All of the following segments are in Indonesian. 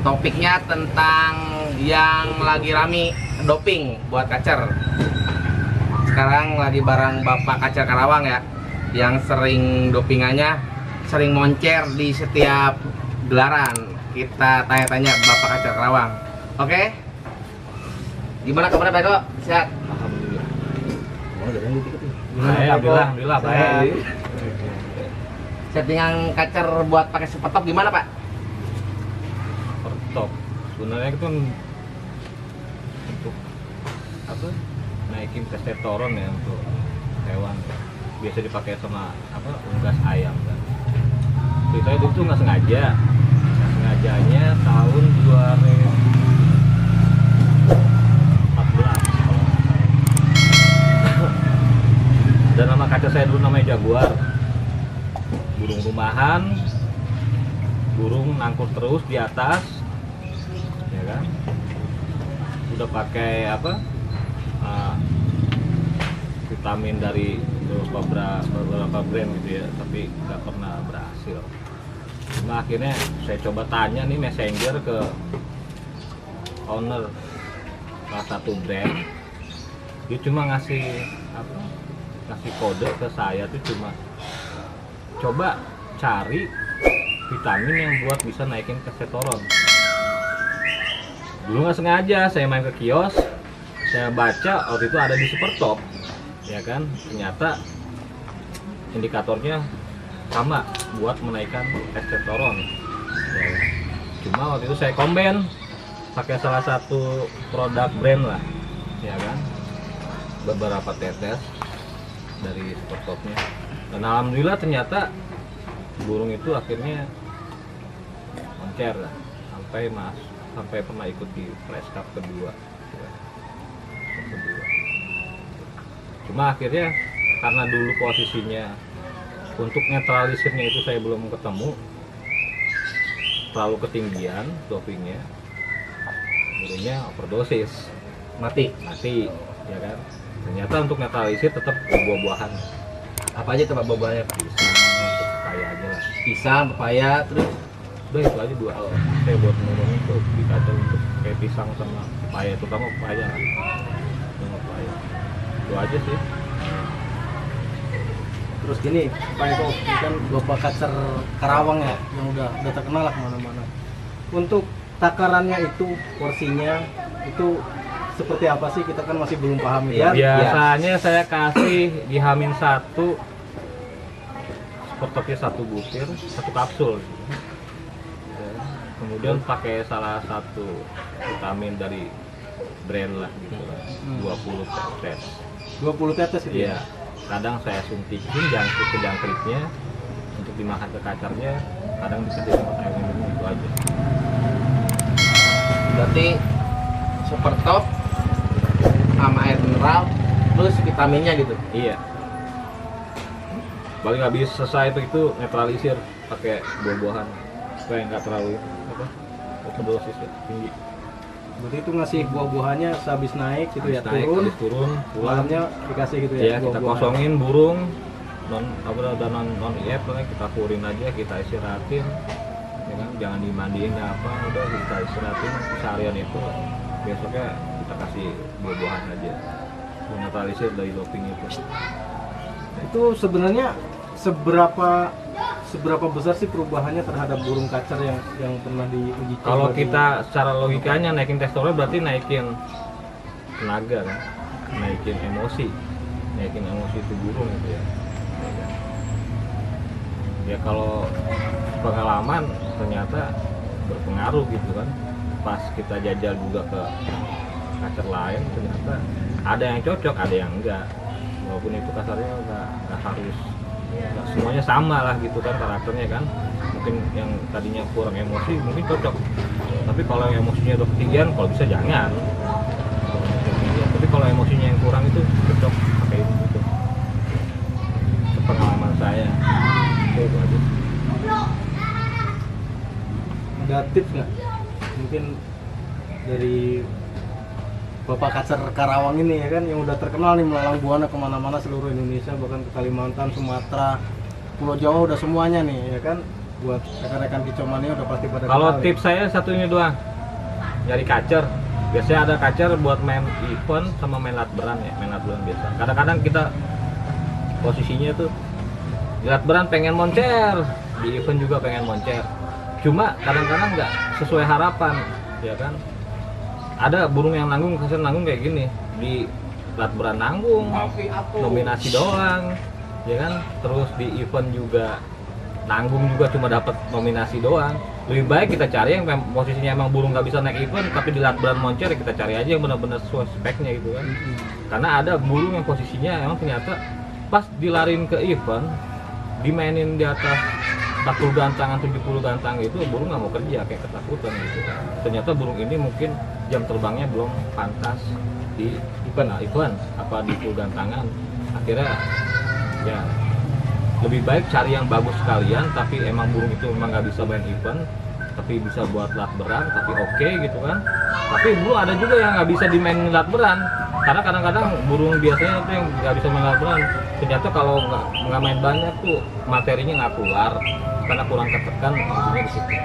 Topiknya tentang yang lagi rame doping buat kacer. Sekarang lagi bareng Bapak Kacer Karawang ya, yang sering dopingannya sering moncer di setiap gelaran. Kita tanya-tanya Bapak Kacer Karawang. Oke? Gimana kabarnya, Pak Eko? Sehat? Alhamdulillah. Alhamdulillah baik. Settingan kacer buat pakai super top gimana, Pak? Top sebenarnya itu untuk apa, naikin testosteron ya untuk hewan, biasa dipakai sama apa, unggas ayam kan. Ceritanya itu nggak sengajanya tahun 2014 kalau nggak salah. Dan nama kaca saya dulu namanya Jaguar, burung rumahan, burung nangkur terus di atas, ya kan. Udah pakai apa, vitamin dari beberapa brand gitu ya, tapi nggak pernah berhasil. Cuma akhirnya saya coba tanya nih messenger ke owner salah satu brand, dia cuma ngasih apa, ngasih kode ke saya tuh cuma coba cari vitamin yang buat bisa naikin testosteron. Dulu nggak sengaja saya main ke kios, saya baca waktu itu ada di Super Top, ya kan. Ternyata indikatornya sama buat menaikkan testosteron. Ya. Cuma waktu itu saya combine pakai salah satu produk brand lah, ya kan. Beberapa tetes dari Super Topnya. Dan alhamdulillah ternyata burung itu akhirnya moncer lah, sampai pernah ikut di Fresh Cup kedua. Cuma akhirnya karena dulu posisinya untuk netralisirnya itu saya belum ketemu, terlalu ketinggian dopingnya, burungnya overdosis, mati, ya kan. Ternyata untuk netralisir tetap buah-buahan. Apa aja tuh Pak buah-buahnya, Pak? Pepaya aja lah, Pisang, pepaya, terus udah itu aja dua. Saya buat ngomongin tuh dikacau untuk kayak pisang sama pepaya, terutama pepaya kan. Sama pepaya itu aja sih. Terus gini, Pak Eko, ini kan Bapak Kacer Karawang ya, yang udah terkenal lah kemana-mana. Untuk takarannya itu, porsinya itu seperti apa sih? Kita kan masih belum paham ya. Biasanya saya kasih di H-1 Supertopnya 1 butir, 1 kapsul. Ya. Kemudian pakai salah satu vitamin dari brand lah gitu lah, 20 tetes. 20 tetes itu Iya. Kadang saya suntikin jangkritnya untuk dimakan ke kacarnya, kadang dikasih sama air minum, itu aja. berarti super top sama air mineral plus vitaminnya gitu. Iya. Paling habis selesai itu netralisir pakai buah-buahan supaya nggak terlalu apa, overdosis ya, tinggi. Berarti itu ngasih buah-buahannya sehabis naik gitu ya, Habis turun, pulang. malamnya dikasih gitu ya. Ya kita buah-buahan. kosongin burung non IF, kita kurin aja, kita istirahatin, ya kan, jangan dimandiin ya apa, udah kita istirahatin seharian itu, besoknya kita kasih buah-buahan aja, menetralisir dari doping itu. Itu sebenarnya seberapa besar sih perubahannya terhadap burung kacer yang pernah diuji coba? Kalau kita secara logikanya naikin testosteron berarti naikin tenaga kan, naikin emosi itu burung itu ya. Ya kalau pengalaman ternyata berpengaruh gitu kan. Pas kita jajal juga ke kacer lain, ternyata ada yang cocok, ada yang enggak. Walaupun itu kasarnya nggak harus, nggak semuanya sama lah gitu kan karakternya kan. Mungkin yang tadinya kurang emosi mungkin cocok, tapi kalau yang emosinya udah ketinggian, kalau bisa jangan. Tapi kalau emosinya yang kurang itu cocok pakai ini gitu. Pengalaman saya itu aja. Ada tips nggak? Mungkin dari Bapak Kacer Karawang ini ya kan, yang udah terkenal nih melalang buana kemana-mana seluruh Indonesia, bahkan ke Kalimantan, Sumatera, Pulau Jawa udah semuanya nih ya kan. buat rekan-rekan kicauannya udah pasti pada Kalau kenal ya. tips saya satu ini doang, nyari kacer. Biasanya ada kacer buat main event sama main latberan ya, main latberan biasa. Kadang-kadang kita posisinya tuh di latberan pengen moncer, di event juga pengen moncer. Cuma kadang-kadang nggak sesuai harapan, ya kan? Ada burung yang nanggung, kacer nanggung kayak gini, di latberan nanggung, nominasi doang, ya kan? Terus di event juga nanggung juga cuma dapat nominasi doang. Lebih baik kita cari yang posisinya emang burung nggak bisa naik event tapi di latberan moncer, ya kita cari aja yang benar-benar sesuai speknya gitu kan. Karena ada burung yang posisinya emang ternyata pas dilarin ke event dimainin di atas 40 gantangan 70 gantang itu burung nggak mau kerja kayak ketakutan gitu. Ternyata burung ini mungkin jam terbangnya belum pantas di event apa di full gantangan. Akhirnya ya lebih baik cari yang bagus sekalian tapi emang burung itu memang nggak bisa main event tapi bisa buat latberan tapi oke gitu kan. Tapi burung ada juga yang nggak bisa dimainin latberan karena kadang-kadang burung biasanya itu yang nggak bisa main latberan ternyata kalau nggak main banyak tuh materinya nggak keluar karena kurang ketekan intinya di situ.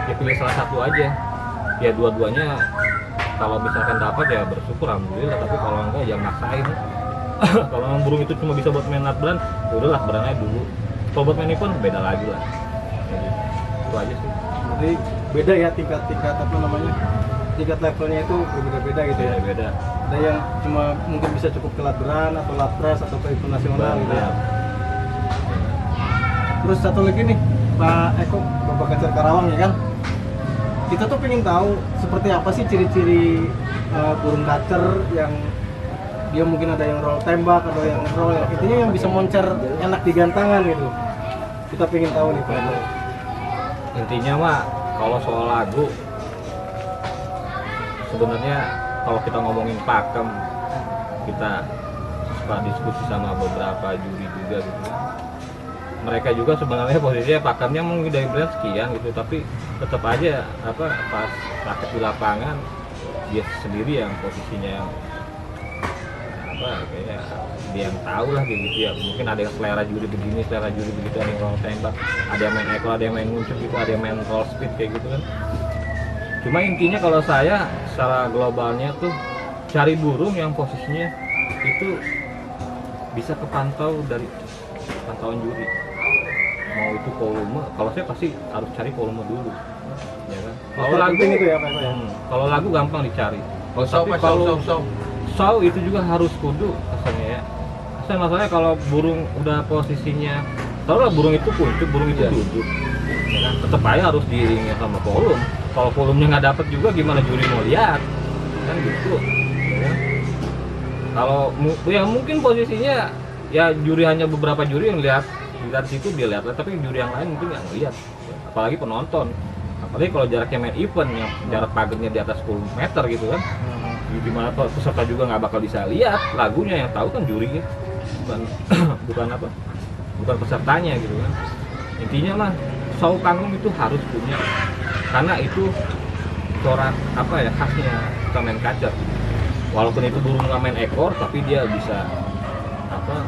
Ya pilih salah satu aja, ya dua-duanya kalau misalkan dapat ya bersyukur alhamdulillah, tapi kalau enggak ya maksain. Kalau memang burung itu cuma bisa buat main latberan, ya udah latberan aja dulu. Kalau buat main event beda lagi lah. Jadi, itu aja sih. Jadi beda ya tingkat apa namanya, tingkat levelnya itu berbeda-beda gitu ya. Beda. Ada yang cuma mungkin bisa cukup ke latberan atau latpras atau ke event nasional gitu ya. Terus satu lagi nih Pak Eko, Bapak Kacer Karawang ya kan, kita tuh pengen tahu seperti apa sih ciri-ciri burung kacer yang dia mungkin ada yang roll tembak atau yang roll ya, intinya yang bisa moncer enak di gantangan gitu. Kita pengen tahu nih Pak Eko. Intinya mah kalau soal lagu sebenarnya kalau kita ngomongin pakem kita suka diskusi sama beberapa juri juga gitu kan. Mereka juga sebenarnya posisinya pakemnya mungkin dari brand sekian gitu tapi tetap aja apa pas praktek di lapangan dia sendiri yang posisinya yang apa kayak dia yang tahu lah kayak gitu ya. Mungkin ada yang selera juri begini, selera juri begitu, ada yang roll tembak, ada yang main ekor, ada yang main nguncuk gitu, ada yang main roll speed kayak gitu kan. Cuma intinya kalau saya secara globalnya tuh cari burung yang posisinya itu bisa kepantau dari pantauan juri. Mau itu volume, kalau saya pasti harus cari volume dulu, ya kan. Kalau lagu itu ya Pak Eko ya. Kalau lagu gampang dicari. Tapi kalau show itu juga harus kudu asalnya ya. Asal masalahnya kalau burung udah posisinya, taruhlah burung itu kuncup, burung itu duduk, ya kan? Tetap aja harus diiringi sama volume. Kalau volumenya nggak dapet juga gimana juri mau lihat, kan gitu. Ya kan? Kalau ya mungkin posisinya ya juri hanya beberapa juri yang lihat situ dia lihat, tapi juri yang lain mungkin nggak ngeliat, apalagi penonton. Apalagi kalau jaraknya main event yang jarak pagernya di atas 10 meter gitu kan. Gimana peserta juga nggak bakal bisa lihat lagunya, yang tahu kan jurinya bukan pesertanya gitu kan. Intinya mah show panggung itu harus punya karena itu corak apa ya khasnya kita main kacer. Walaupun itu burung nggak main ekor tapi dia bisa apa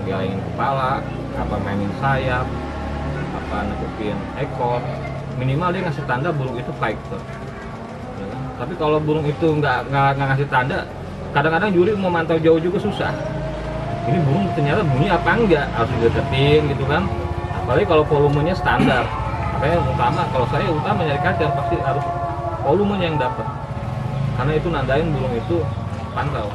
gelengin kepala, apa mainin sayap, apa nekupin ekor, minimal dia ngasih tanda burung itu fighter. Tapi kalau burung itu nggak ngasih tanda, kadang-kadang juri mau mantau jauh juga susah. Ini burung ternyata bunyi apa enggak, harus dideketin gitu kan. Apalagi kalau volumenya standar. Makanya kalau saya utama nyari kacer pasti harus volumenya yang dapat. Karena itu nandain burung itu pantau.